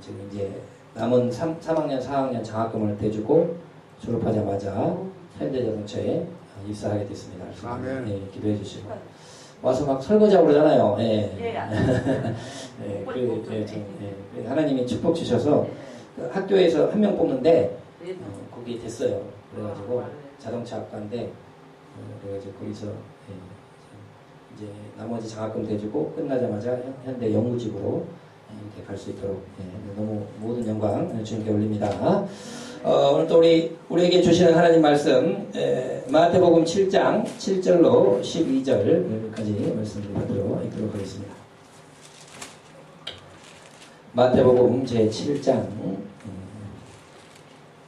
지금 이제 남은 3학년, 4학년 장학금을 대주고 졸업하자마자 현대자동차에 입사하게 됐습니다. 아멘. 예, 기도해 주시고 와서 막 설거지하고 그러잖아요. 예. 하나님이 축복 주셔서 그 학교에서 한 명 뽑는데 거기 됐어요. 그래가지고 자동차 학과인데 그래가지고 거기서 이제 나머지 장학금 대주고 끝나자마자 현대 영구직으로 이렇게 갈 수 있도록 너무 모든 영광 주님께 올립니다. 오늘 또 우리에게 주시는 하나님 말씀 마태복음 7장 7절로 12절까지 말씀을 받도록 읽도록 하겠습니다. 마태복음 제7장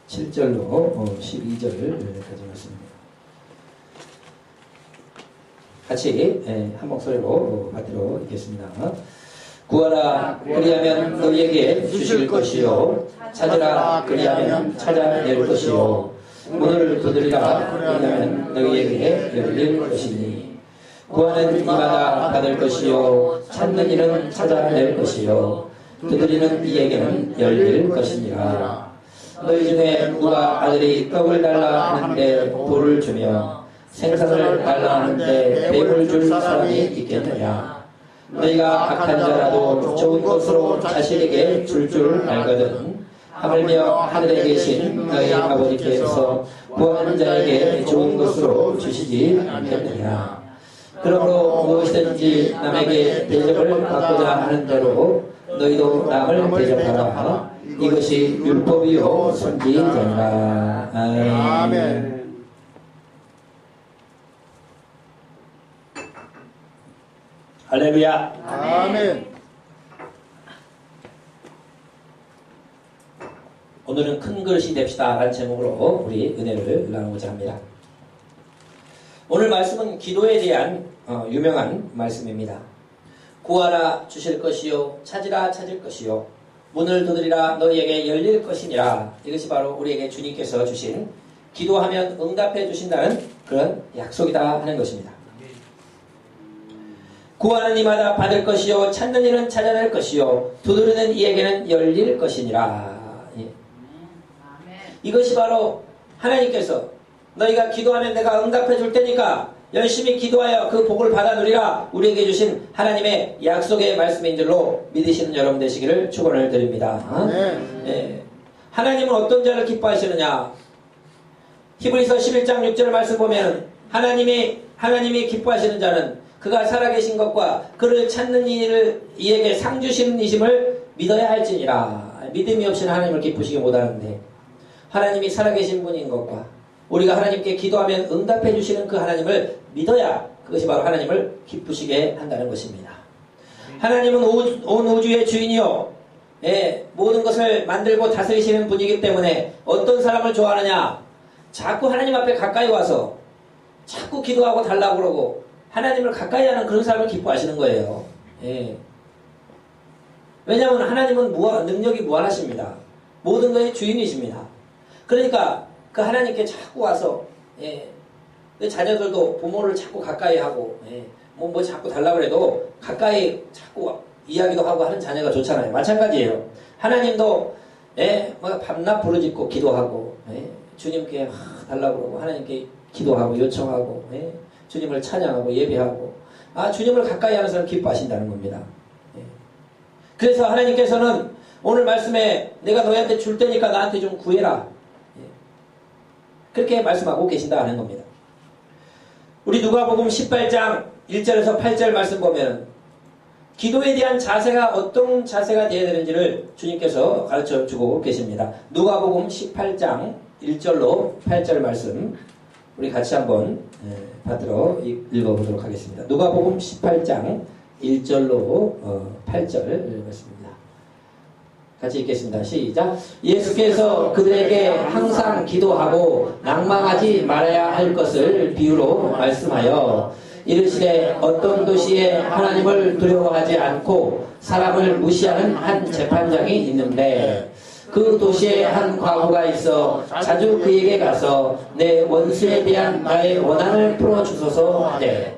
7절로 12절까지 말씀입니다. 같이 한 목소리로 받도록 읽겠습니다. 구하라 그리하면 너희에게 주실 것이요 찾으라 그리하면 찾아낼 것이요 문을 두드리라 그리하면 너희에게 열릴 것이니 구하는 이마다 받을 것이요 찾는 이는 찾아낼 것이요 두드리는 이에게는 열릴 것이니라. 너희 중에 누가 아들이 떡을 달라 하는데 돌을 주며 생선을 달라 하는데 뱀을 줄 사람이 있겠느냐. 너희가 악한 자라도 좋은 것으로 자식에게 줄 알거든 하물며 하늘에 계신 너희 아버지께서 구하는 자에게 좋은 것으로 주시지 않겠느냐. 그러므로 무엇이든지 남에게 대접을 받고자 하는 대로 너희도 남을 대접하라. 이것이 율법이요 선지자니라. 아멘. 할렐루야. 아멘. 오늘은 큰 그릇이 됩시다 라는 제목으로 우리 은혜를 나누고자 합니다. 오늘 말씀은 기도에 대한 유명한 말씀입니다. 구하라 주실 것이요 찾으라 찾을 것이요 문을 두드리라 너희에게 열릴 것이니라. 이것이 바로 우리에게 주님께서 주신 기도하면 응답해 주신다는 그런 약속이다 하는 것입니다. 구하는 이마다 받을 것이요 찾는 이는 찾아낼 것이요 두드리는 이에게는 열릴 것이니라. 이것이 바로 하나님께서 너희가 기도하면 내가 응답해 줄 테니까 열심히 기도하여 그 복을 받아 누리라 우리에게 주신 하나님의 약속의 말씀인 줄로 믿으시는 여러분 되시기를 축원을 드립니다. 하나님은 어떤 자를 기뻐하시느냐. 히브리서 11장 6절 말씀 보면 하나님이 기뻐하시는 자는 그가 살아계신 것과 그를 찾는 이에게 상 주시는 이심을 믿어야 할지니라. 믿음이 없이는 하나님을 기쁘시게 못하는데 하나님이 살아계신 분인 것과 우리가 하나님께 기도하면 응답해 주시는 그 하나님을 믿어야 그것이 바로 하나님을 기쁘시게 한다는 것입니다. 하나님은 온 우주의 주인이요 모든 것을 만들고 다스리시는 분이기 때문에 어떤 사람을 좋아하느냐. 자꾸 하나님 앞에 가까이 와서 자꾸 기도하고 달라고 그러고 하나님을 가까이 하는 그런 사람을 기뻐하시는 거예요. 왜냐하면 하나님은 능력이 무한하십니다. 모든 것의 주인이십니다. 그러니까 그 하나님께 자꾸 와서 자녀들도 부모를 자꾸 가까이 하고 뭐 자꾸 달라고 해도 가까이 자꾸 이야기도 하고 하는 자녀가 좋잖아요. 마찬가지예요. 하나님도 밤낮 부르짖고 기도하고 주님께 달라고 그러고 하나님께 기도하고 요청하고 주님을 찬양하고 예배하고 주님을 가까이 하는 사람 기뻐하신다는 겁니다. 그래서 하나님께서는 오늘 말씀에 내가 너희한테 줄 테니까 나한테 좀 구해라. 그렇게 말씀하고 계신다 하는 겁니다. 우리 누가복음 18장 1절에서 8절 말씀 보면 기도에 대한 자세가 어떤 자세가 되어야 되는지를 주님께서 가르쳐주고 계십니다. 누가복음 18장 1절로 8절 말씀 우리 같이 한번 받들어 읽어보도록 하겠습니다. 누가복음 18장 1절로 8절 말씀입니다. 같이 읽겠습니다. 시작. 예수께서 그들에게 항상 기도하고 낭망하지 말아야 할 것을 비유로 말씀하여 이르시되 어떤 도시에 하나님을 두려워하지 않고 사람을 무시하는 한 재판장이 있는데 그 도시에 한 과부가 있어 자주 그에게 가서 내 원수에 대한 나의 원한을 풀어주소서 하되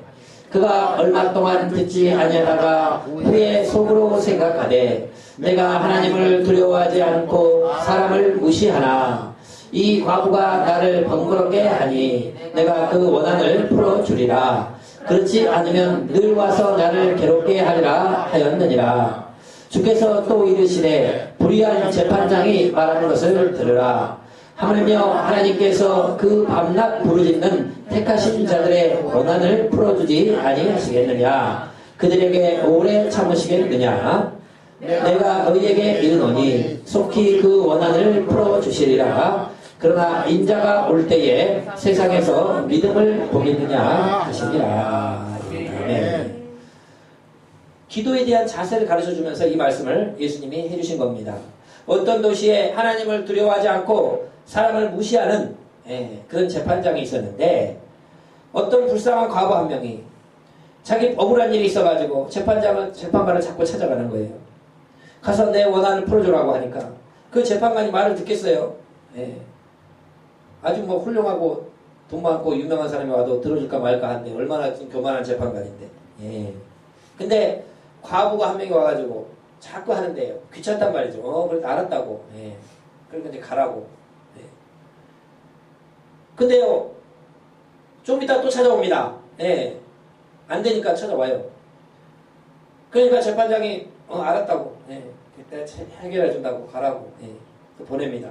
그가 얼마 동안 듣지 아니하다가 후에 속으로 생각하되 내가 하나님을 두려워하지 않고 사람을 무시하나 이 과부가 나를 번거롭게 하니 내가 그 원한을 풀어주리라. 그렇지 않으면 늘 와서 나를 괴롭게 하리라 하였느니라. 주께서 또 이르시되 불의한 재판장이 말하는 것을 들으라. 하물며 하나님께서 그 밤낮 부르짖는 택하신 자들의 원한을 풀어주지 아니하시겠느냐. 그들에게 오래 참으시겠느냐. 내가 너희에게 이르노니 속히 그 원한을 풀어주시리라. 그러나 인자가 올 때에 세상에서 믿음을 보겠느냐 하시니라. 아멘. 기도에 대한 자세를 가르쳐주면서 이 말씀을 예수님이 해주신 겁니다. 어떤 도시에 하나님을 두려워하지 않고 사람을 무시하는 그런 재판장이 있었는데 어떤 불쌍한 과부 한 명이 자기 억울한 일이 있어가지고 재판관을 자꾸 찾아가는 거예요. 가서 내 원한을 풀어주라고 하니까 그 재판관이 말을 듣겠어요. 아주 뭐 훌륭하고 돈 많고 유명한 사람이 와도 들어줄까 말까 한데 얼마나 교만한 재판관인데. 근데 과부가 한 명이 와가지고 자꾸 하는데요. 귀찮단 말이죠. 그래도 알았다고. 그러니까 이제 가라고. 근데요, 좀 이따 또 찾아옵니다. 안 되니까 찾아와요. 그러니까 재판장이 알았다고. 그때 해결해 준다고 가라고. 또 보냅니다.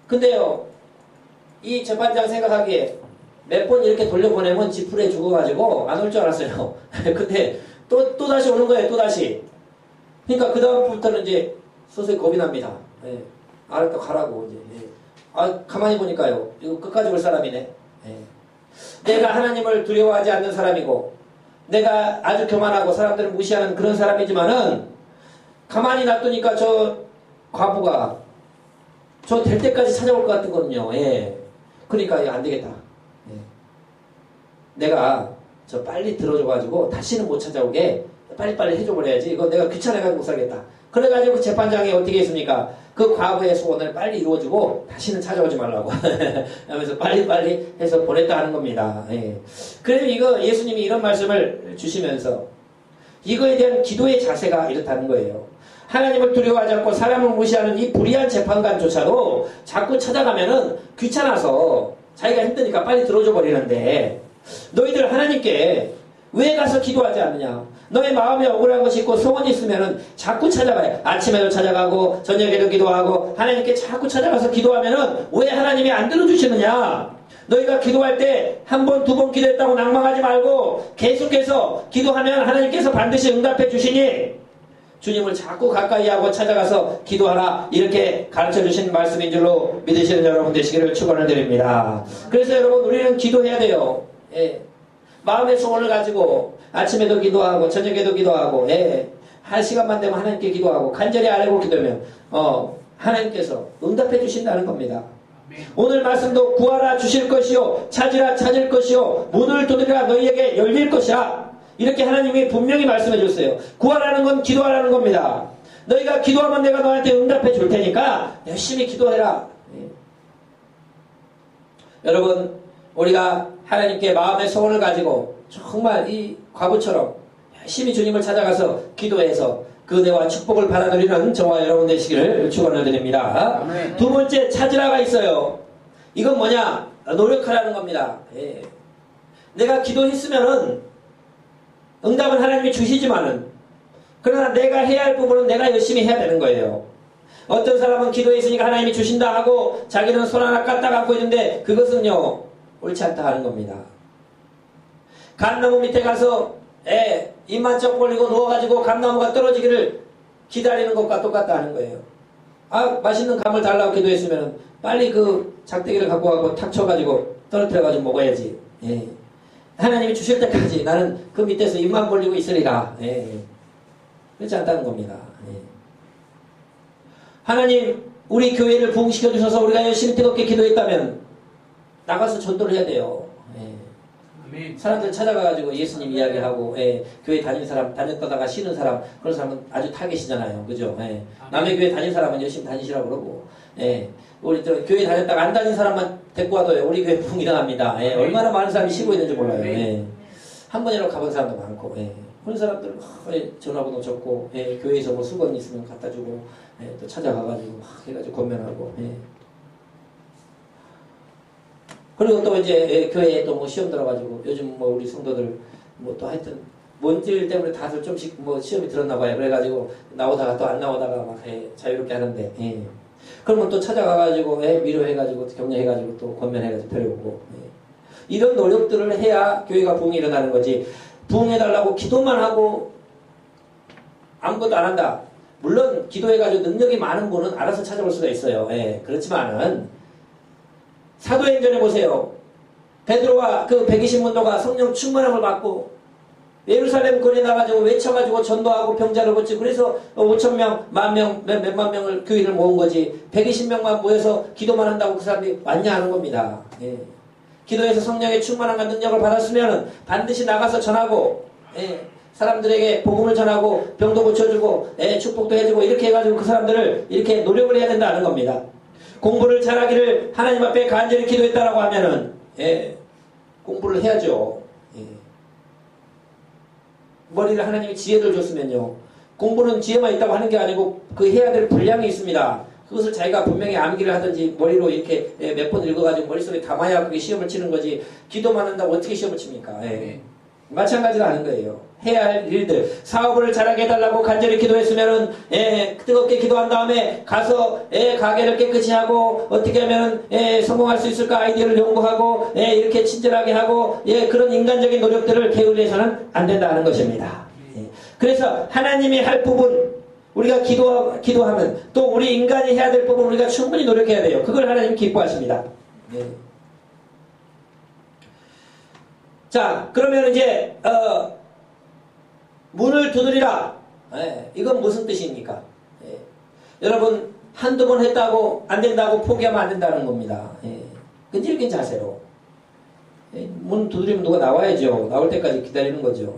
근데요, 이 재판장 생각하기에 몇 번 이렇게 돌려보내면 지푸레 죽어가지고 안 올 줄 알았어요. 근데 또 다시 오는 거예요, 또 다시. 그러니까 그 다음부터는 이제 서서히 겁이 납니다. 알았다, 가라고. 이제. 가만히 보니까요, 이거 끝까지 올 사람이네. 내가 하나님을 두려워하지 않는 사람이고, 내가 아주 교만하고 사람들을 무시하는 그런 사람이지만은, 가만히 놔두니까 저 과부가 저 될 때까지 찾아올 것 같거든요. 그러니까 안 되겠다. 내가 저 빨리 들어줘가지고 다시는 못 찾아오게 빨리빨리 해줘버려야지. 이거 내가 귀찮아가지고 못 살겠다. 그래가지고 그 재판장이 어떻게 했습니까? 그 과부의 소원을 빨리 이루어주고 다시는 찾아오지 말라고 하면서 빨리빨리 해서 보냈다 하는 겁니다. 그래서 이거 예수님이 이런 말씀을 주시면서 이거에 대한 기도의 자세가 이렇다는 거예요. 하나님을 두려워하지 않고 사람을 무시하는 이 불의한 재판관조차도 자꾸 찾아가면은 귀찮아서 자기가 힘드니까 빨리 들어줘 버리는데 너희들 하나님께 왜 가서 기도하지 않느냐? 너의 마음에 억울한 것이 있고 소원이 있으면은 자꾸 찾아가요. 아침에도 찾아가고 저녁에도 기도하고 하나님께 자꾸 찾아가서 기도하면은 왜 하나님이 안 들어주시느냐? 너희가 기도할 때 한 번, 두 번 기도했다고 낭망하지 말고 계속해서 기도하면 하나님께서 반드시 응답해 주시니 주님을 자꾸 가까이 하고 찾아가서 기도하라. 이렇게 가르쳐 주신 말씀인 줄로 믿으시는 여러분 되시기를 축원을 드립니다. 그래서 여러분 우리는 기도해야 돼요. 마음의 소원을 가지고 아침에도 기도하고 저녁에도 기도하고 할 시간만 되면 하나님께 기도하고 간절히 아뢰고 기도하면 하나님께서 응답해 주신다는 겁니다. 오늘 말씀도 구하라 주실 것이요 찾으라 찾을 것이요 문을 두드리라 너희에게 열릴 것이라 이렇게 하나님이 분명히 말씀해 줬어요. 구하라는 건 기도하라는 겁니다. 너희가 기도하면 내가 너한테 응답해 줄 테니까 열심히 기도해라. 여러분 우리가 하나님께 마음의 소원을 가지고 정말 이 과부처럼 열심히 주님을 찾아가서 기도해서 그 은혜와 축복을 받아들이는 저와 여러분 되시기를 축원을 드립니다. 아멘. 두 번째 찾으라가 있어요. 이건 뭐냐? 노력하라는 겁니다. 내가 기도했으면은 응답은 하나님이 주시지만은 그러나 내가 해야 할 부분은 내가 열심히 해야 되는 거예요. 어떤 사람은 기도했으니까 하나님이 주신다 하고 자기는 손 하나 까딱 안고 있는데 그것은요 옳지 않다 하는 겁니다. 감나무 밑에 가서 입만 쩍 벌리고 누워가지고 감나무가 떨어지기를 기다리는 것과 똑같다 하는 거예요. 맛있는 감을 달라고 기도했으면 빨리 그 작대기를 갖고 가고 탁 쳐가지고 떨어뜨려가지고 먹어야지. 하나님이 주실 때까지 나는 그 밑에서 입만 벌리고 있으리라. 그렇지 않다는 겁니다. 하나님 우리 교회를 부흥시켜 주셔서 우리가 열심히 뜨겁게 기도했다면 나가서 전도를 해야 돼요. 사람들 찾아가가지고 예수님 이야기하고 교회 다닌 사람 다녔다가 쉬는 사람 그런 사람은 아주 타겟이잖아요. 그죠? 남의 교회 다닌 사람은 열심히 다니시라고 그러고 우리 또 교회 다녔다가 안 다닌 사람만 데리고 와도 우리 교회 부흥 일어납니다. 얼마나 많은 사람이 쉬고 있는지 몰라요. 한 번이라도 가본 사람도 많고, 그런 사람들 전화번호 적고, 교회에서 뭐 수건 있으면 갖다 주고, 또 찾아가가지고 막 해가지고 권면하고, 그리고 또 이제 교회에 또 뭐 시험 들어가지고 요즘 뭐 우리 성도들 뭐 또 하여튼 뭔지 때문에 다들 좀씩 뭐 시험이 들었나 봐요. 그래가지고 나오다가 또 안 나오다가 막 자유롭게 하는데, 그러면 또 찾아가가지고 위로해가지고 격려해가지고 또 권면해가지고 데려오고, 이런 노력들을 해야 교회가 부흥이 일어나는 거지. 부흥해달라고 기도만 하고 아무것도 안 한다. 물론 기도해가지고 능력이 많은 분은 알아서 찾아올 수가 있어요. 그렇지만은 사도행전에 보세요. 베드로와 그 120문도가 성령 충만함을 받고 예루살렘 거리에 나가지고 외쳐가지고 전도하고 병자를 고치고 그래서 5,000명, 10,000명, 몇만 명을 교인을 모은 거지. 120명만 모여서 기도만 한다고 그 사람들이 왔냐 하는 겁니다. 기도해서 성령의 충만함과 능력을 받았으면 반드시 나가서 전하고, 사람들에게 복음을 전하고 병도 고쳐주고, 축복도 해주고 이렇게 해가지고 그 사람들을 이렇게 노력을 해야 된다는 겁니다. 공부를 잘하기를 하나님 앞에 간절히 기도했다라고 하면은, 공부를 해야죠. 머리를 하나님이 지혜를 줬으면요. 공부는 지혜만 있다고 하는 게 아니고 그 해야 될 분량이 있습니다. 그것을 자기가 분명히 암기를 하든지 머리로 이렇게 몇 번 읽어가지고 머릿속에 담아야 그게 시험을 치는 거지. 기도만 한다고 어떻게 시험을 칩니까? 마찬가지로 하는 거예요. 해야 할 일들, 사업을 잘하게 해달라고 간절히 기도했으면은 뜨겁게 기도한 다음에 가서 가게를 깨끗이 하고 어떻게 하면 성공할 수 있을까 아이디어를 연구하고 이렇게 친절하게 하고 그런 인간적인 노력들을 게을리해서는 안 된다는 것입니다. 그래서 하나님이 할 부분 우리가 기도하면 또 우리 인간이 해야 될 부분 우리가 충분히 노력해야 돼요. 그걸 하나님 기뻐하십니다. 자, 그러면 이제 문을 두드리라. 이건 무슨 뜻입니까? 여러분 한두 번 했다고 안 된다고 포기하면 안 된다는 겁니다. 끈질긴 자세로 문 두드리면 누가 나와야죠. 나올 때까지 기다리는 거죠.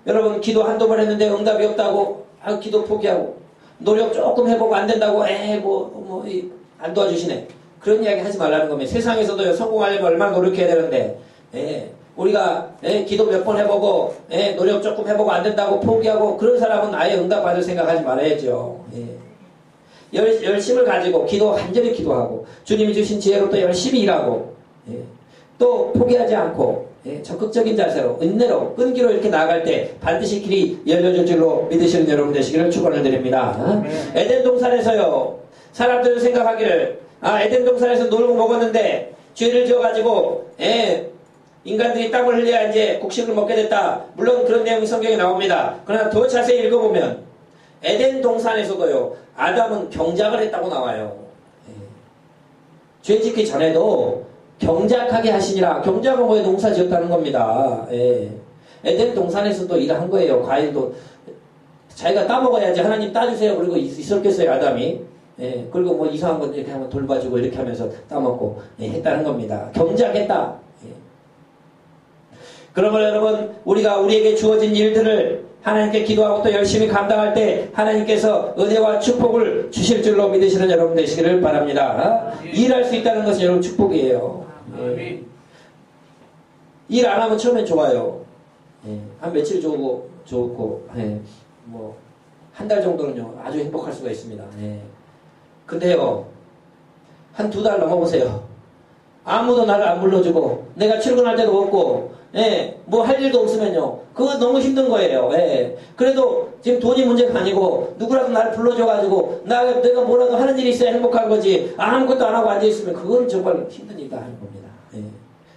여러분 기도 한두 번 했는데 응답이 없다고 기도 포기하고 노력 조금 해보고 안 된다고 안 도와주시네. 그런 이야기 하지 말라는 겁니다. 세상에서도 성공하려면 얼마나 노력해야 되는데 우리가 기도 몇 번 해보고 노력 조금 해보고 안 된다고 포기하고 그런 사람은 아예 응답 받을 생각하지 말아야죠. 열심을 가지고 간절히 기도하고 주님이 주신 지혜로 또 열심히 일하고 또 포기하지 않고 적극적인 자세로 은혜로 끈기로 이렇게 나아갈 때 반드시 길이 열려줄 줄로 믿으시는 여러분 되시기를 축원을 드립니다. 에덴 동산에서요 사람들은 생각하기를 에덴 동산에서 놀고 먹었는데 죄를 지어가지고 인간들이 땀을 흘려야 이제 곡식을 먹게 됐다. 물론 그런 내용이 성경에 나옵니다. 그러나 더 자세히 읽어보면 에덴 동산에서도요 아담은 경작을 했다고 나와요. 죄 짓기 전에도 경작하게 하시니라. 경작은 뭐에 농사 지었다는 겁니다. 에덴 동산에서도 일을 한 거예요. 과일도 자기가 따먹어야지 하나님 따주세요. 그리고 있었겠어요 아담이. 그리고 뭐 이상한 것 이렇게 하면 돌봐주고 이렇게 하면서 따먹고 했다는 겁니다. 경작했다. 그러면 여러분 우리가 우리에게 주어진 일들을 하나님께 기도하고 또 열심히 감당할 때 하나님께서 은혜와 축복을 주실 줄로 믿으시는 여러분 되시기를 바랍니다. 일할 수 있다는 것은 여러분 축복이에요. 일 안 하면 처음엔 좋아요. 한 며칠 좋고 뭐 한 달 정도는요 아주 행복할 수가 있습니다. 근데요 한 2달 넘어보세요. 아무도 나를 안 불러주고 내가 출근할 때도 없고 뭐 할 일도 없으면요 그거 너무 힘든 거예요. 그래도 지금 돈이 문제가 아니고 누구라도 나를 불러줘가지고 내가 뭐라도 하는 일이 있어야 행복한 거지 아무것도 안 하고 앉아있으면 그건 정말 힘든 일이다 하는 겁니다.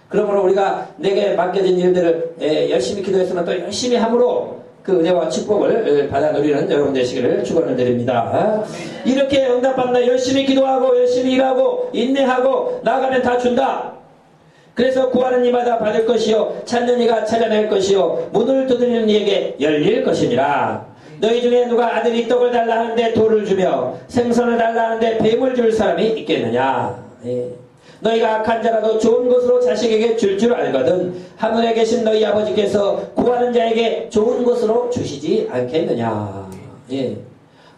그러므로 우리가 내게 맡겨진 일들을 열심히 기도했으면 또 열심히 함으로 그 은혜와 축복을 받아 누리는 여러분 되시기를 축원을 드립니다. 이렇게 응답받는 열심히 기도하고 열심히 일하고 인내하고 나아가면 다 준다. 그래서 구하는 이마다 받을 것이요 찾는 이가 찾아낼 것이요 문을 두드리는 이에게 열릴 것이니라. 너희 중에 누가 아들이 떡을 달라 하는데 돌을 주며 생선을 달라 하는데 뱀을 줄 사람이 있겠느냐. 너희가 악한 자라도 좋은 것으로 자식에게 줄 줄 알거든 하늘에 계신 너희 아버지께서 구하는 자에게 좋은 것으로 주시지 않겠느냐.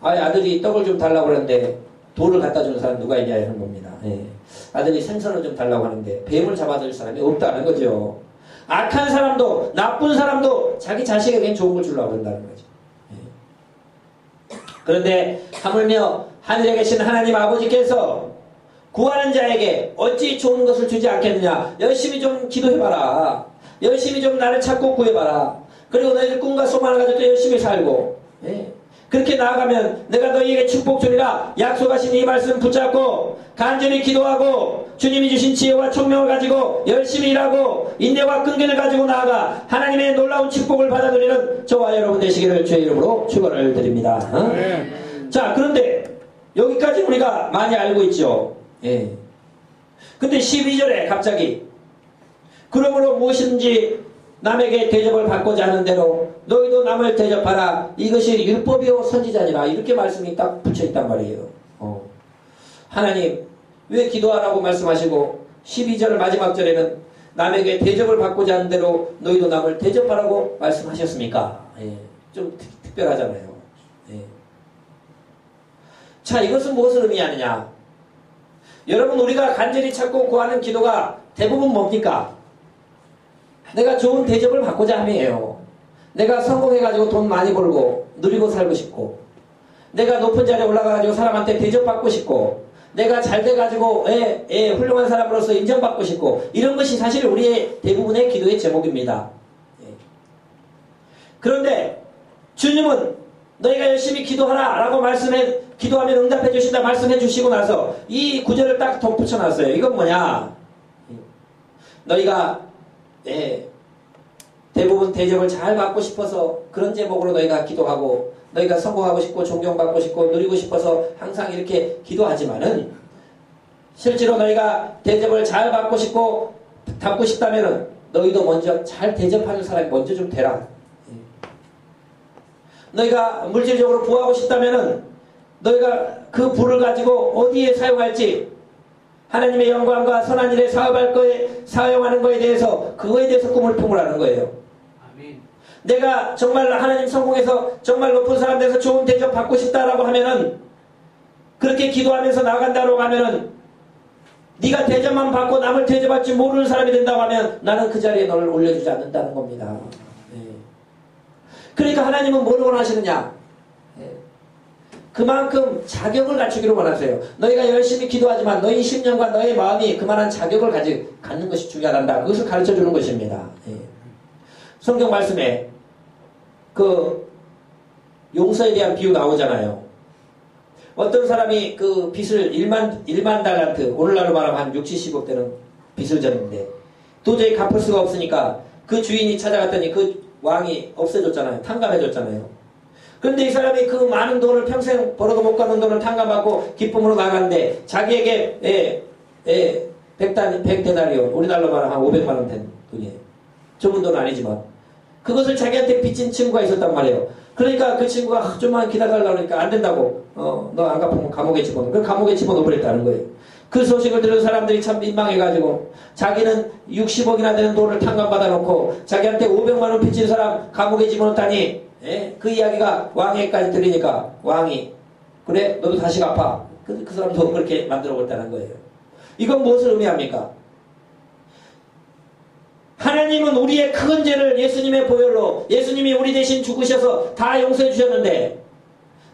아들이 떡을 좀 달라고 그러는데 돌을 갖다 주는 사람 누가 있냐 하는 겁니다. 아들이 생선을 좀 달라고 하는데 뱀을 잡아줄 사람이 없다는 거죠. 악한 사람도 나쁜 사람도 자기 자식에겐 좋은 걸 주려고 한다는 거죠. 그런데 하물며 하늘에 계신 하나님 아버지께서 구하는 자에게 어찌 좋은 것을 주지 않겠느냐. 열심히 좀 기도해봐라. 열심히 좀 나를 찾고 구해봐라. 그리고 너희들 꿈과 소망을 가지고 열심히 살고 그렇게 나아가면 내가 너희에게 축복 주리라 약속하신 이 말씀 붙잡고 간절히 기도하고 주님이 주신 지혜와 총명을 가지고 열심히 일하고 인내와 끈기를 가지고 나아가 하나님의 놀라운 축복을 받아들이는 저와 여러분 되시기를 주의 이름으로 축원을 드립니다. 자, 그런데 여기까지 우리가 많이 알고 있죠. 근데 12절에 갑자기 그러므로 무엇인지 남에게 대접을 받고자 하는 대로 너희도 남을 대접하라. 이것이 율법이요 선지자니라. 이렇게 말씀이 딱 붙여있단 말이에요. 하나님 왜 기도하라고 말씀하시고 12절 마지막 절에는 남에게 대접을 받고자 하는 대로 너희도 남을 대접하라고 말씀하셨습니까? 좀 특별하잖아요. 자, 이것은 무엇을 의미하느냐? 여러분, 우리가 간절히 찾고 구하는 기도가 대부분 뭡니까? 내가 좋은 대접을 받고자 함이에요. 내가 성공해가지고 돈 많이 벌고 누리고 살고 싶고, 내가 높은 자리에 올라가가지고 사람한테 대접받고 싶고, 내가 잘 돼가지고 훌륭한 사람으로서 인정받고 싶고, 이런 것이 사실 우리의 대부분의 기도의 제목입니다. 그런데 주님은 너희가 열심히 기도하라 라고 기도하면 응답해 주신다 말씀해 주시고 나서 이 구절을 딱 덧붙여 놨어요. 이건 뭐냐? 너희가 대부분 대접을 잘 받고 싶어서 그런 제목으로 너희가 기도하고, 너희가 성공하고 싶고 존경받고 싶고 누리고 싶어서 항상 이렇게 기도하지만은, 실제로 너희가 대접을 잘 받고 싶고 받고 싶다면은 너희도 먼저 잘 대접하는 사람이 먼저 좀 되라. 너희가 물질적으로 부하고 싶다면은 너희가 그 부를 가지고 어디에 사용할지, 하나님의 영광과 선한 일에 사용하는 거에 대해서, 그거에 대해서 꿈을 품으라는 거예요. 아멘. 내가 정말 하나님 성공해서 정말 높은 사람 돼서 좋은 대접 받고 싶다라고 하면은, 그렇게 기도하면서 나간다고 하면은, 네가 대접만 받고 남을 대접할 줄 모르는 사람이 된다고 하면 나는 그 자리에 너를 올려주지 않는다는 겁니다. 그러니까 하나님은 뭘 원하시느냐? 그만큼 자격을 갖추기를 원하세요. 너희가 열심히 기도하지만 너희 심령과 너희 마음이 그만한 자격을 갖는 것이 중요하단다. 그것을 가르쳐주는 것입니다. 성경 말씀에 그 용서에 대한 비유 나오잖아요. 어떤 사람이 그 빚을 1만 달란트, 오늘날로 말하면 한 60, 70억 되는 빚을 졌는데 도저히 갚을 수가 없으니까 그 주인이 찾아갔더니 그 왕이 없애줬잖아요. 탕감해줬잖아요. 그런데 이 사람이 그 많은 돈을 평생 벌어도 못 갚는 돈을 탕감받고 기쁨으로 나가는데 자기에게 100데나리온, 우리나라로 말하면 한 500만 원 된 돈이에요. 적은 돈은 아니지만 그것을 자기한테 빚진 친구가 있었단 말이에요. 그러니까 그 친구가 좀만 기다려달라고 하니까 안 된다고, 너 안 갚으면 감옥에 집어넣어. 그 감옥에 집어넣어버렸다는 거예요. 그 소식을 들은 사람들이 참 민망해가지고 자기는 60억이나 되는 돈을 탕감받아놓고 자기한테 500만 원 빚진 사람 감옥에 집어넣다니, 그 이야기가 왕에게까지 들리니까 왕이, 그래 너도 다시 갚아. 그 사람도 그렇게 만들어버렸다는 거예요. 이건 무엇을 의미합니까? 하나님은 우리의 큰 죄를 예수님의 보혈로, 예수님이 우리 대신 죽으셔서 다 용서해 주셨는데,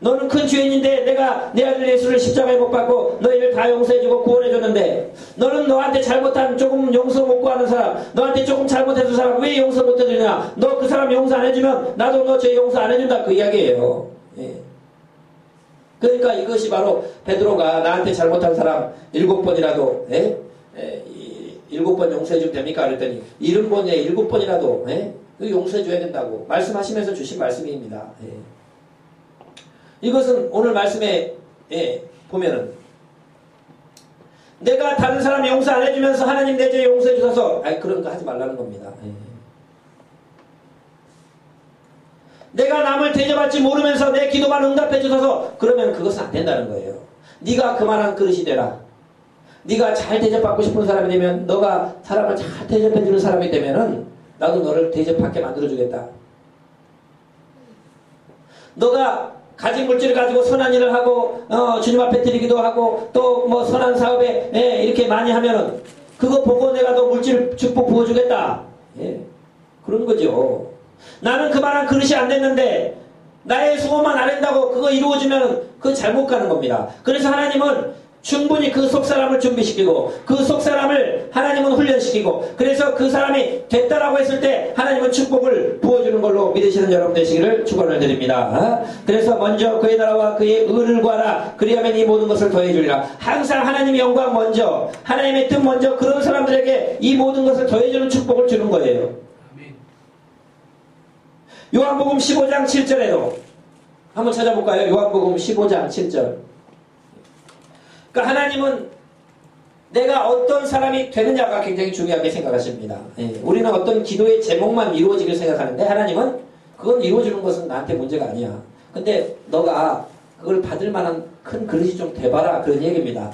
너는 큰 죄인인데 내가 내 아들 예수를 십자가에 못 박고 너희를 다 용서해주고 구원해줬는데, 너는 너한테 잘못한 조금 용서 못 구하는 사람, 너한테 조금 잘못해준 사람 왜 용서 못 해주냐? 너 그 사람 용서 안 해주면 나도 너 죄 용서 안 해준다, 그 이야기예요. 그러니까 이것이 바로 베드로가 나한테 잘못한 사람 7번이라도 7번 용서해주면 됩니까? 그랬더니 70번에 7번이라도 용서해줘야 된다고 말씀하시면서 주신 말씀입니다. 이것은 오늘 말씀에 보면은, 내가 다른 사람 용서 안 해주면서 하나님 내 죄 용서해 주셔서, 그런 거 하지 말라는 겁니다. 내가 남을 대접할 줄 모르면서 내 기도만 응답해 주셔서, 그러면 그것은 안 된다는 거예요. 네가 그만한 그릇이 되라. 네가 잘 대접받고 싶은 사람이 되면, 너가 사람을 잘 대접해 주는 사람이 되면은 나도 너를 대접받게 만들어 주겠다. 너가 가진 물질을 가지고 선한 일을 하고 주님 앞에 드리기도 하고 또 뭐 선한 사업에 이렇게 많이 하면은 그거 보고 내가 너 물질 축복 부어주겠다. 그런 거죠. 나는 그만한 그릇이 안 됐는데 나의 소원만 안 한다고 그거 이루어지면 그거 잘못 가는 겁니다. 그래서 하나님은 충분히 그 속사람을 준비시키고 그 속사람을 하나님은 훈련시키고 그래서 그 사람이 됐다라고 했을 때 하나님은 축복을 부어주는 걸로 믿으시는 여러분 되시기를 축원을 드립니다. 그래서 먼저 그의 나라와 그의 의를 구하라. 그리하면 이 모든 것을 더해주리라. 항상 하나님의 영광 먼저, 하나님의 뜻 먼저, 그런 사람들에게 이 모든 것을 더해주는 축복을 주는 거예요. 요한복음 15장 7절에도 한번 찾아볼까요? 요한복음 15장 7절. 그러니까 하나님은 내가 어떤 사람이 되느냐가 굉장히 중요하게 생각하십니다. 우리는 어떤 기도의 제목만 이루어지길 생각하는데 하나님은 그건 이루어지는 것은 나한테 문제가 아니야. 근데 너가 그걸 받을 만한 큰 그릇이 좀 돼봐라. 그런 얘기입니다.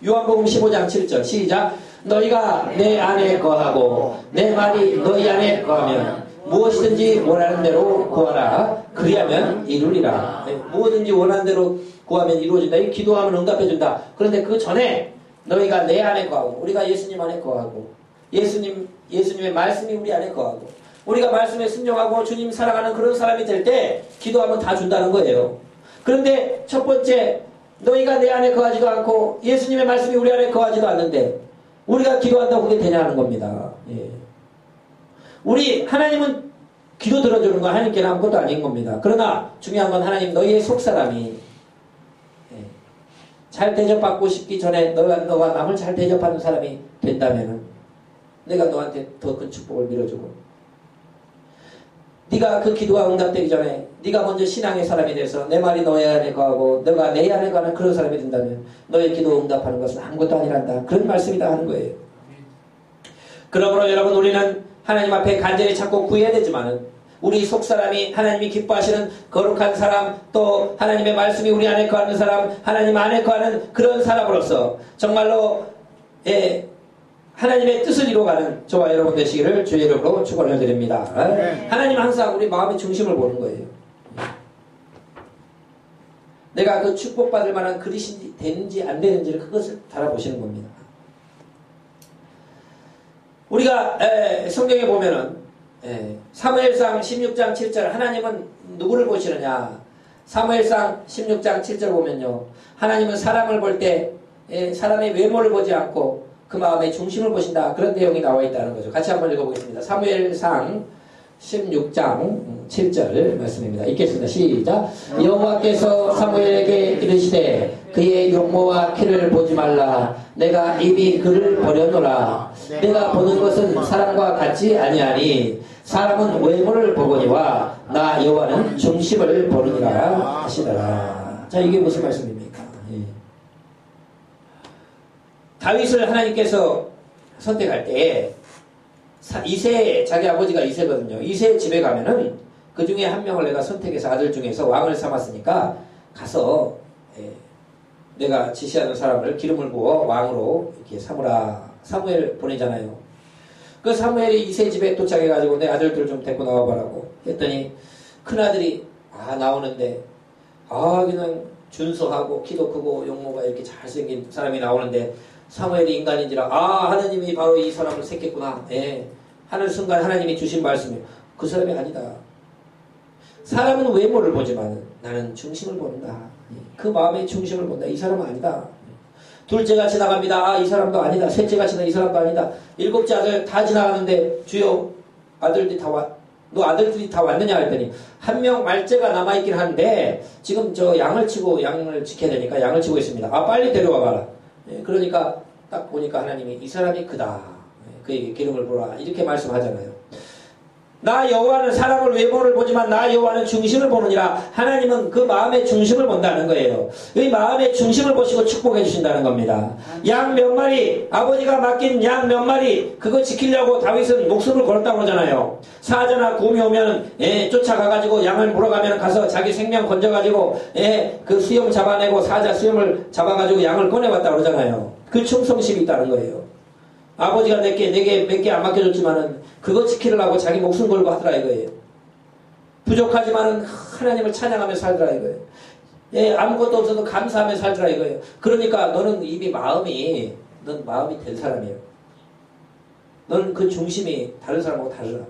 요한복음 15장 7절 시작. 너희가 내 안에 거하고 내 말이 너희 안에 거하면 무엇이든지 원하는 대로 구하라. 그리하면 이루리라. 무엇든지 원하는 대로 구하면 이루어진다. 이 기도하면 응답해준다. 그런데 그 전에 너희가 내 안에 거하고 우리가 예수님 안에 거하고 예수님의 말씀이 우리 안에 거하고 우리가 말씀에 순종하고 주님 사랑하는 그런 사람이 될 때 기도하면 다 준다는 거예요. 그런데 첫 번째 너희가 내 안에 거하지도 않고 예수님의 말씀이 우리 안에 거하지도 않는데 우리가 기도한다고 그게 되냐 하는 겁니다. 우리 하나님은 기도 들어주는 건 하나님께는 아무것도 아닌 겁니다. 그러나 중요한 건 하나님 너희의 속사람이 잘 대접받고 싶기 전에 너가 남을 잘 대접하는 사람이 된다면 내가 너한테 더 큰 축복을 밀어주고 네가 그 기도가 응답되기 전에 네가 먼저 신앙의 사람이 돼서 내 말이 너의 안에 거하고 너가 내 안에 거하는 그런 사람이 된다면 너의 기도 응답하는 것은 아무것도 아니란다. 그런 말씀이다 하는 거예요. 그러므로 여러분 우리는 하나님 앞에 간절히 찾고 구해야 되지만은 우리 속사람이 하나님이 기뻐하시는 거룩한 사람 또 하나님의 말씀이 우리 안에 거하는 사람 하나님 안에 거하는 그런 사람으로서 정말로 하나님의 뜻을 이루어가는 저와 여러분 되시기를 주의 이름으로 축원을 드립니다. 하나님 항상 우리 마음의 중심을 보는 거예요. 내가 그 축복받을 만한 그릇이 되는지 안 되는지를 그것을 달아보시는 겁니다. 우리가 성경에 보면은 사무엘상 16장 7절 하나님은 누구를 보시느냐. 사무엘상 16장 7절 보면요. 하나님은 사람을 볼 때 사람의 외모를 보지 않고 그 마음의 중심을 보신다. 그런 내용이 나와 있다는 거죠. 같이 한번 읽어보겠습니다. 사무엘상 16장 7절 말씀입니다. 읽겠습니다. 시작. 여호와께서 사무엘에게 이르시되 그의 용모와 키를 보지 말라. 내가 이미 그를 버려놓으라. 내가 보는 것은 사람과 같지 아니하니 사람은 외모를 보거니와 나 여호와는 중심을 보느니라 하시더라. 자, 이게 무슨 말씀입니까? 다윗을 하나님께서 선택할 때 이세, 자기 아버지가 이세거든요. 이세 집에 가면은 그 중에 한 명을 내가 선택해서 아들 중에서 왕을 삼았으니까 가서 내가 지시하는 사람을 기름을 부어 왕으로 이렇게 삼으라. 사무엘 보내잖아요. 그 사무엘이 이세 집에 도착해가지고 내 아들들 좀 데리고 나와봐라고 했더니 큰아들이 나오는데 그냥 준수하고 키도 크고 용모가 이렇게 잘생긴 사람이 나오는데 사무엘이 인간인지라 하나님이 바로 이 사람을 택했구나. 하는 순간 하나님이 주신 말씀이 그 사람이 아니다. 사람은 외모를 보지만 나는 중심을 본다. 그 마음의 중심을 본다. 이 사람은 아니다. 둘째가 지나갑니다. 이 사람도 아니다. 셋째가 지나 이 사람도 아니다. 일곱째 아들 다 지나가는데 주여 아들들이 너 아들들이 다 왔느냐 했더니 한 명 말째가 남아있긴 한데 지금 저 양을 지켜야 되니까 양을 치고 있습니다. 빨리 데려와 봐라. 그러니까 딱 보니까 하나님이 이 사람이 그다. 그에게 기름을 부어라. 이렇게 말씀하잖아요. 나 여호와는 사람을 외모를 보지만 나 여호와는 중심을 보느니라. 하나님은 그 마음의 중심을 본다는 거예요. 이 마음의 중심을 보시고 축복해 주신다는 겁니다. 양 몇 마리, 아버지가 맡긴 양 몇 마리 그거 지키려고 다윗은 목숨을 걸었다고 하잖아요. 사자나 곰이 오면 쫓아가가지고 양을 물어가면 가서 자기 생명 건져가지고 그 수염 잡아내고 사자 수염을 잡아가지고 양을 꺼내왔다고 그러잖아요. 그 충성심이 있다는 거예요. 아버지가 내게 몇 개 안 맡겨줬지만은 그거 지키려고 자기 목숨 걸고 하더라 이거예요. 부족하지만은 하나님을 찬양하며 살더라 이거예요. 아무것도 없어도 감사하며 살더라 이거예요. 그러니까 너는 이미 넌 마음이 된 사람이에요. 너는 그 중심이 다른 사람하고 다르다.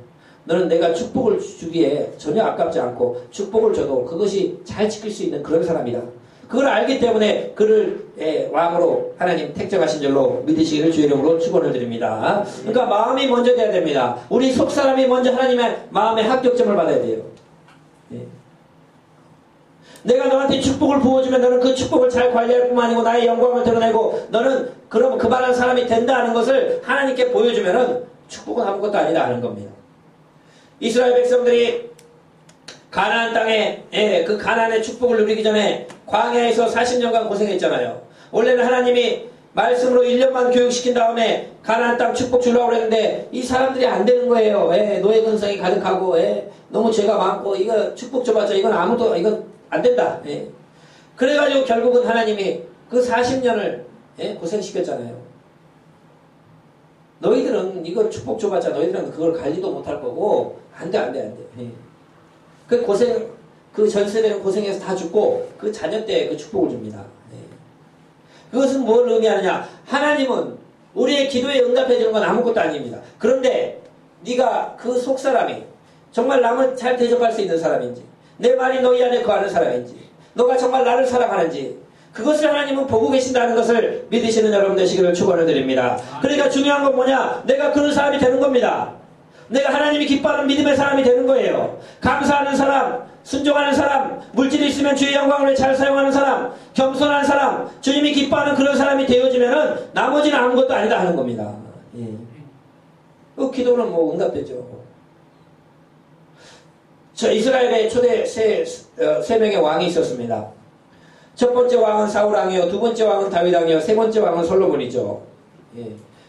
너는 내가 축복을 주기에 전혀 아깝지 않고 축복을 줘도 그것이 잘 지킬 수 있는 그런 사람이다. 그걸 알기 때문에 그를 왕으로 하나님 택정하신 줄로 믿으시기를 주의 이름으로 축원을 드립니다. 그러니까 마음이 먼저 돼야 됩니다. 우리 속사람이 먼저 하나님의 마음의 합격점을 받아야 돼요. 내가 너한테 축복을 부어주면 너는 그 축복을 잘 관리할 뿐만 아니고 나의 영광을 드러내고 너는 그럼 그만한 사람이 된다는 것을 하나님께 보여주면은 축복은 아무것도 아니다 하는 겁니다. 이스라엘 백성들이 가나안 땅에 그 가나안의 축복을 누리기 전에 광야에서 40년간 고생했잖아요. 원래는 하나님이 말씀으로 1년만 교육시킨 다음에 가나안 땅 축복 주려고 그랬는데 이 사람들이 안 되는 거예요. 노예 근성이 가득하고 너무 죄가 많고 이거 축복 줘봤자 이건 아무도 이건 안 된다. 그래가지고 결국은 하나님이 그 40년을 고생시켰잖아요. 너희들은 이걸 축복 줘봤자 너희들은 그걸 관리도 못할 거고 안 돼. 그 고생, 그 전세대는 고생해서 다 죽고 그 자녀 때 그 축복을 줍니다. 그것은 뭘 의미하느냐? 하나님은 우리의 기도에 응답해 주는 건 아무것도 아닙니다. 그런데 네가 그 속사람이 정말 남을 잘 대접할 수 있는 사람인지 내 말이 너희 안에 거하는 사람인지 너가 정말 나를 사랑하는지 그것을 하나님은 보고 계신다는 것을 믿으시는 여러분 되시기를 축원을 드립니다. 그러니까 중요한 건 뭐냐? 내가 그런 사람이 되는 겁니다. 내가 하나님이 기뻐하는 믿음의 사람이 되는 거예요. 감사하는 사람, 순종하는 사람, 물질이 있으면 주의 영광을 잘 사용하는 사람, 겸손한 사람, 주님이 기뻐하는 그런 사람이 되어지면은 나머지는 아무것도 아니다 하는 겁니다. 그 기도는 뭐 응답되죠. 저 이스라엘에 초대 세 명의 왕이 있었습니다. 첫 번째 왕은 사울 왕이요, 두 번째 왕은 다윗 왕이요, 세 번째 왕은 솔로몬이죠.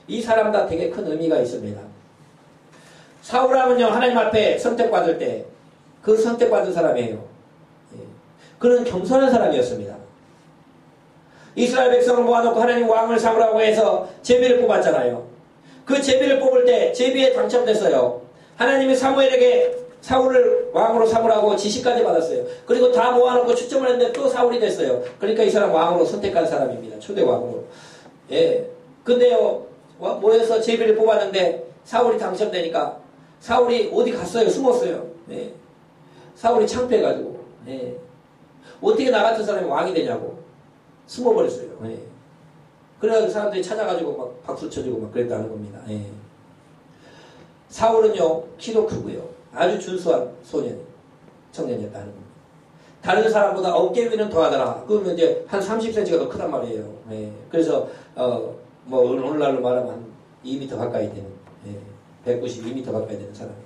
이 사람 다 되게 큰 의미가 있습니다. 사울 왕은요 하나님 앞에 선택받을 때 그 선택받은 사람이에요. 그는 겸손한 사람이었습니다. 이스라엘 백성을 모아놓고 하나님 왕을 삼으라고 해서 제비를 뽑았잖아요. 그 제비를 뽑을 때 제비에 당첨됐어요. 하나님이 사무엘에게 사울을 왕으로 삼으라고 지시까지 받았어요. 그리고 다 모아놓고 추첨을 했는데 또 사울이 됐어요. 그러니까 이 사람 왕으로 선택한 사람입니다. 초대 왕으로. 근데요 모여서 제비를 뽑았는데 사울이 당첨되니까 사울이 어디 갔어요? 숨었어요. 사울이 창피해가지고 어떻게 나 같은 사람이 왕이 되냐고 숨어버렸어요. 그래가지고 사람들이 찾아가지고 막 박수 쳐주고 막 그랬다는 겁니다. 사울은요 키도 크고요 아주 준수한 청년이었다는 겁니다. 다른 사람보다 어깨 위는 더하더라. 그러면 이제 한 30cm가 더 크단 말이에요. 그래서 뭐 오늘날로 말하면 한 2m 가까이 되는 192m 가까이 되는 사람이에요.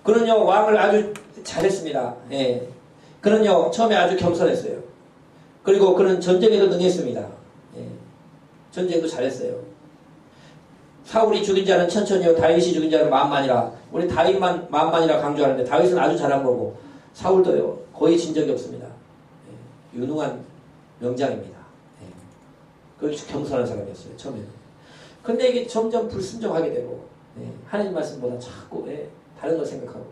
그는요 왕을 아주 잘했습니다. 그는요 처음에 아주 겸손했어요. 그리고 그는 전쟁에도 능했습니다. 전쟁도 잘했어요. 사울이 죽인 자는 천천히요 다윗이 죽인 자는 만만이라. 우리 다윗만 만만이라 강조하는데 다윗은 아주 잘한 거고 사울도요 거의 진 적이 없습니다. 유능한 명장입니다. 그 겸손한 사람이었어요 처음에는. 근데 이게 점점 불순종하게 되고 하나님 말씀보다 자꾸 다른 걸 생각하고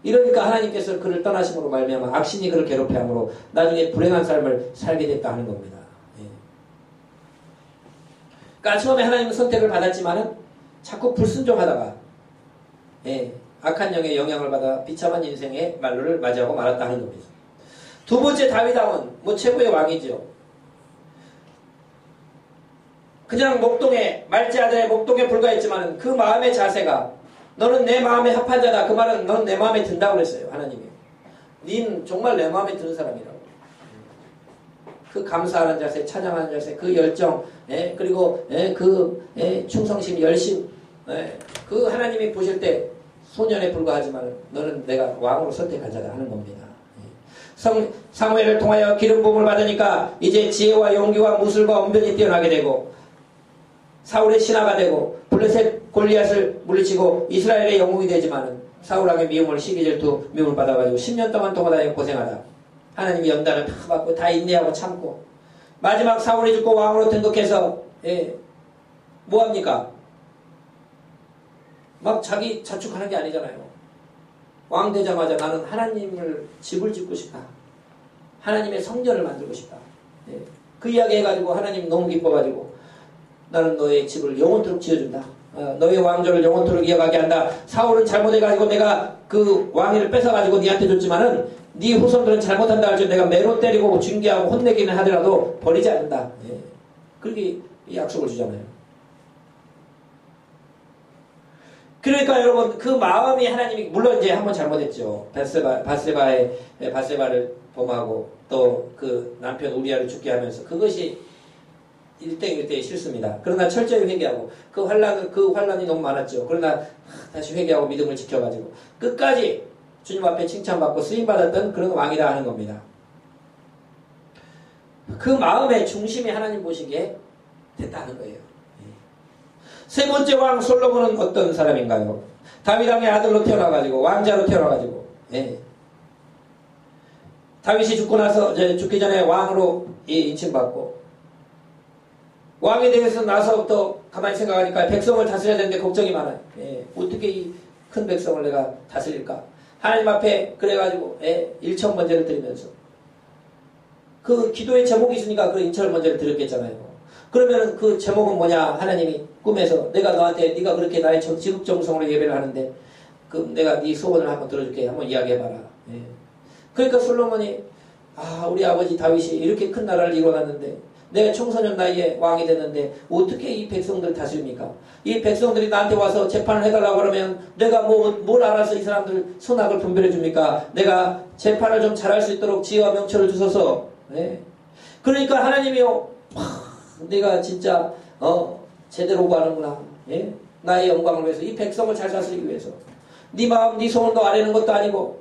이러니까 하나님께서 그를 떠나심으로 말미암아 악신이 그를 괴롭혀함으로 나중에 불행한 삶을 살게 됐다 하는 겁니다. 그러니까 처음에 하나님의 선택을 받았지만은 자꾸 불순종하다가 악한 영의 영향을 받아 비참한 인생의 말로를 맞이하고 말았다 하는 겁니다. 두 번째 다윗 왕은 뭐 최고의 왕이죠. 그냥 목동에 말지 아들의 목동에 불과했지만은 그 마음의 자세가 너는 내 마음에 합한 자다. 그 말은 넌 내 마음에 든다고 그랬어요. 하나님이. 닌 정말 내 마음에 드는 사람이라고. 그 감사하는 자세, 찬양하는 자세, 그 열정, 그리고 그 충성심, 열심, 그 하나님이 보실 때 소년에 불과하지만 너는 내가 왕으로 선택한 자다 하는 겁니다. 사무엘을 통하여 기름 부음을 받으니까 이제 지혜와 용기와 무술과 언변이 뛰어나게 되고 사울의 신하가 되고 블레셋 골리앗을 물리치고 이스라엘의 영웅이 되지만은 사울왕의 미움을 시기질투 미움을 받아가지고 10년 동안 동거다니고 고생하다 하나님이 연단을 다 받고 다 인내하고 참고 마지막 사울이 죽고 왕으로 등극해서 뭐합니까? 막 자기 자축하는 게 아니잖아요. 왕 되자마자 나는 하나님을 집을 짓고 싶다. 하나님의 성전을 만들고 싶다. 그 이야기 해가지고 하나님 너무 기뻐가지고 나는 너의 집을 영원토록 지어준다. 너의 왕조를 영원토록 이어가게 한다. 사울은 잘못해가지고 내가 그 왕위를 뺏어가지고 니한테 줬지만은 네 후손들은 잘못한다 할지 내가 매로 때리고 징계하고 혼내기는 하더라도 버리지 않는다. 예. 그렇게 약속을 주잖아요. 그러니까 여러분 그 마음이 하나님이 물론 이제 한번 잘못했죠. 바세바를 범하고 또 그 남편 우리아를 죽게 하면서 그것이 일대의 실수입니다. 그러나 철저히 회개하고 그 환란이 너무 많았죠. 그러나 다시 회개하고 믿음을 지켜가지고 끝까지 주님 앞에 칭찬받고 쓰임받았던 그런 왕이라 하는 겁니다. 그 마음의 중심이 하나님 보시기에 됐다는 거예요. 세 번째 왕 솔로몬은 어떤 사람인가요? 다윗 왕의 아들로 태어나가지고 왕자로 태어나가지고 다윗이 죽고 나서 죽기 전에 왕으로 인칭받고 왕에 대해서 나서부터 가만히 생각하니까 백성을 다스려야 되는데 걱정이 많아요. 어떻게 이 큰 백성을 내가 다스릴까? 하나님 앞에 그래가지고 일천 번제를 드리면서 그 기도의 제목이 있으니까 그 일천 번제를 드렸겠잖아요. 그러면 그 제목은 뭐냐? 하나님이 꿈에서 내가 너한테 네가 그렇게 나의 지극정성으로 예배를 하는데 그 내가 네 소원을 한번 들어줄게. 한번 이야기해봐라. 그러니까 솔로몬이 우리 아버지 다윗이 이렇게 큰 나라를 이뤄놨는데 내가 청소년 나이에 왕이 됐는데 어떻게 이 백성들 다스립니까? 이 백성들이 나한테 와서 재판을 해달라고 그러면 내가 뭘 알아서 이 사람들 선악을 분별해 줍니까? 내가 재판을 좀 잘할 수 있도록 지혜와 명철을 주소서. 그러니까 하나님이요, 내가 진짜 제대로 구하는구나. 나의 영광을 위해서 이 백성을 잘 다스리기 위해서 네 마음 네 소원도 아뢰는 것도 아니고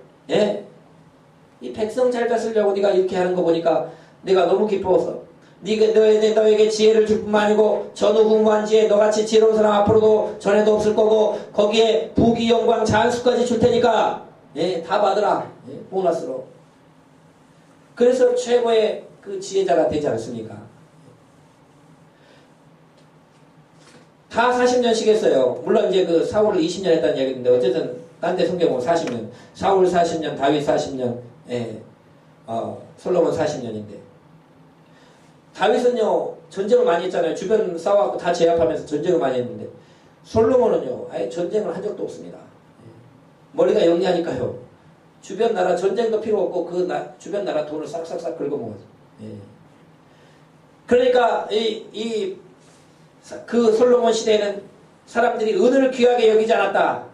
이 백성 잘 다스리려고 네가 이렇게 하는 거 보니까 내가 너무 기뻐서 너에게 지혜를 줄 뿐만 아니고 전후궁무한 지혜 너같이 지혜로운 사람 앞으로도 전에도 없을 거고 거기에 부귀 영광 잔수까지 줄 테니까 다 받으라. 보너스로. 그래서 최고의 그 지혜자가 되지 않습니까? 다 40년씩 했어요. 물론 이제 그 사울을 20년 했다는 얘기인데 어쨌든 딴 데 성경 보면 40년. 사울 40년, 다윗 40년, 솔로몬 40년인데 다윗은요 전쟁을 많이 했잖아요. 주변 싸워갖고 다 제압하면서 전쟁을 많이 했는데 솔로몬은요 아예 전쟁을 한 적도 없습니다. 머리가 영리하니까요. 주변 나라 전쟁도 필요 없고 주변 나라 돈을 싹싹싹 긁어먹어요. 그러니까 그 솔로몬 시대에는 사람들이 은을 귀하게 여기지 않았다.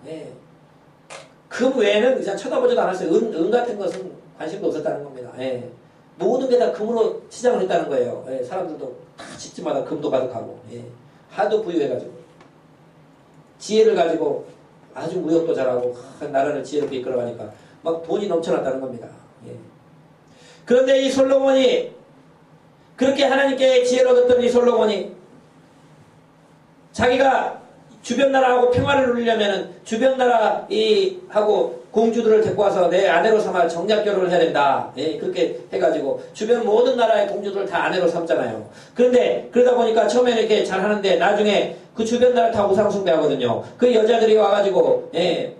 금 외에는 그냥 쳐다보지도 않았어요. 은 같은 것은 관심도 없었다는 겁니다. 모든 게 다 금으로 시장을 했다는 거예요. 사람들도 다 집집마다 금도 가득하고 하도 부유해가지고 지혜를 가지고 아주 무역도 잘하고 나라를 지혜롭게 이끌어가니까 막 돈이 넘쳐났다는 겁니다. 그런데 이 솔로몬이 그렇게 하나님께 지혜를 얻었던 이 솔로몬이 자기가 주변 나라하고 평화를 누리려면은 주변 나라하고 공주들을 데리고 와서 내 아내로 삼아 정략 결혼을 해야 된다. 그렇게 해가지고 주변 모든 나라의 공주들을 다 아내로 삼잖아요. 그런데 그러다 보니까 처음에는 이렇게 잘 하는데 나중에 그 주변 나라 다 우상숭배하거든요. 그 여자들이 와가지고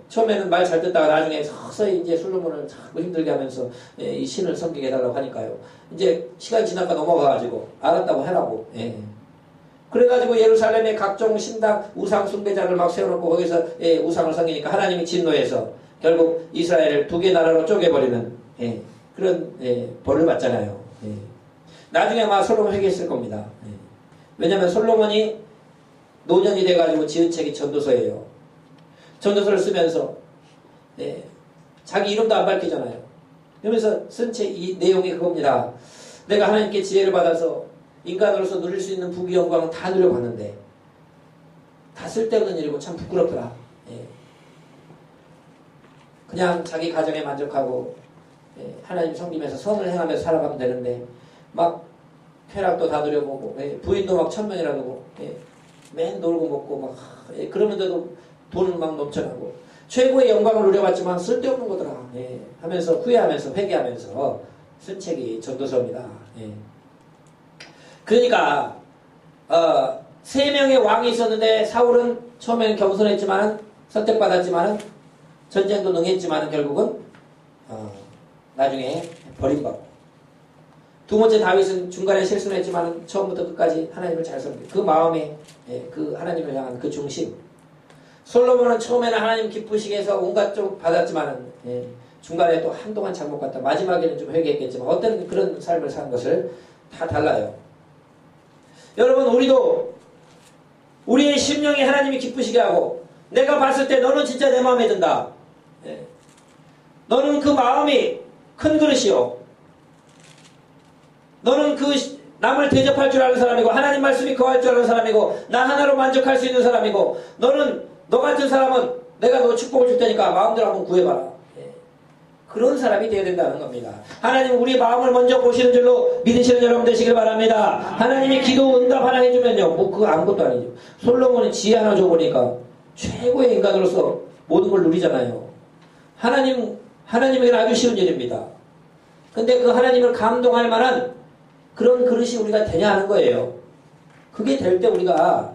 처음에는 말 잘 듣다가 나중에 서서히 이제 솔로몬을 자꾸 힘들게 하면서 이 신을 섬기게 해달라고 하니까요. 이제 시간이 지나가 넘어가가지고 알았다고 하라고. 그래가지고 예루살렘에 각종 신당 우상 숭배자를 막 세워놓고 거기서 우상을 섬기니까 하나님이 진노해서 결국 이스라엘을 두 개 나라로 쪼개버리는 그런 벌을 받잖아요. 나중에 아마 솔로몬 회개했을 겁니다. 왜냐하면 솔로몬이 노년이 돼가지고 지은 책이 전도서예요. 전도서를 쓰면서 자기 이름도 안 밝히잖아요. 그러면서 쓴 책 이 내용이 그겁니다. 내가 하나님께 지혜를 받아서 인간으로서 누릴 수 있는 부귀 영광은 다 누려봤는데 다 쓸데없는 일이고 참 부끄럽더라. 그냥 자기 가정에 만족하고 하나님 섬기면서 선을 행하면서 살아가면 되는데 막 쾌락도 다 누려보고 부인도 막 1000명이나 두고 맨 놀고 먹고 막 그러면서도 돈은 막 넘쳐나고 최고의 영광을 누려봤지만 쓸데없는 거더라 하면서 후회하면서 회개하면서 쓴 책이 전도서입니다. 그러니까 3명의 왕이 있었는데 사울은 처음에는 겸손했지만 선택받았지만 전쟁도 능했지만 결국은 나중에 버림받고 두 번째 다윗은 중간에 실수를 했지만 처음부터 끝까지 하나님을 잘 섬기고 그 마음에 그 하나님을 향한 그 중심 솔로몬은 처음에는 하나님 기쁘시게 해서 온갖 쪽 받았지만은 중간에 또 한동안 잘못 갔다 마지막에는 좀 회개했겠지만 어떤 그런 삶을 사는 것을 다 달라요. 여러분 우리도 우리의 심령이 하나님이 기쁘시게 하고 내가 봤을 때 너는 진짜 내 마음에 든다. 너는 그 마음이 큰 그릇이요. 너는 그 남을 대접할 줄 아는 사람이고 하나님 말씀이 거할 줄 아는 사람이고 나 하나로 만족할 수 있는 사람이고 너 같은 사람은 내가 너 축복을 줄 테니까 마음대로 한번 구해봐라. 그런 사람이 되어야 된다는 겁니다. 하나님 우리 마음을 먼저 보시는 줄로 믿으시는 여러분 되시길 바랍니다. 하나님이 기도 응답 하나 해주면요. 뭐 그거 아무것도 아니죠. 솔로몬이 지혜 하나 줘보니까 최고의 인간으로서 모든 걸 누리잖아요. 하나님에게는 아주 쉬운 일입니다. 근데 그 하나님을 감동할 만한 그런 그릇이 우리가 되냐 하는 거예요. 그게 될 때 우리가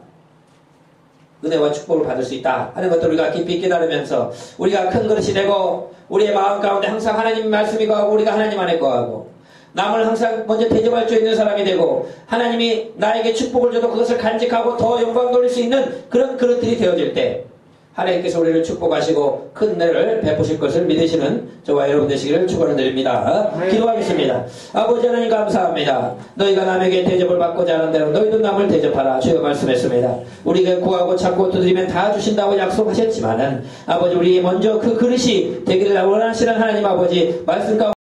은혜와 축복을 받을 수 있다 하는 것도 우리가 깊이 깨달으면서 우리가 큰 그릇이 되고 우리의 마음 가운데 항상 하나님 말씀이 거하고 우리가 하나님 안에 거하고 남을 항상 먼저 대접할 수 있는 사람이 되고 하나님이 나에게 축복을 줘도 그것을 간직하고 더 영광 돌릴 수 있는 그런 그릇들이 되어질 때 하나님께서 우리를 축복하시고 큰 은혜를 베푸실 것을 믿으시는 저와 여러분 되시기를 축원드립니다. 기도하겠습니다. 아버지 하나님 감사합니다. 너희가 남에게 대접을 받고자 하는 대로 너희도 남을 대접하라 주여 말씀했습니다. 우리가 구하고 찾고 두드리면 다 주신다고 약속하셨지만은 아버지 우리 먼저 그 그릇이 되기를 원하시는 하나님 아버지 말씀 가운데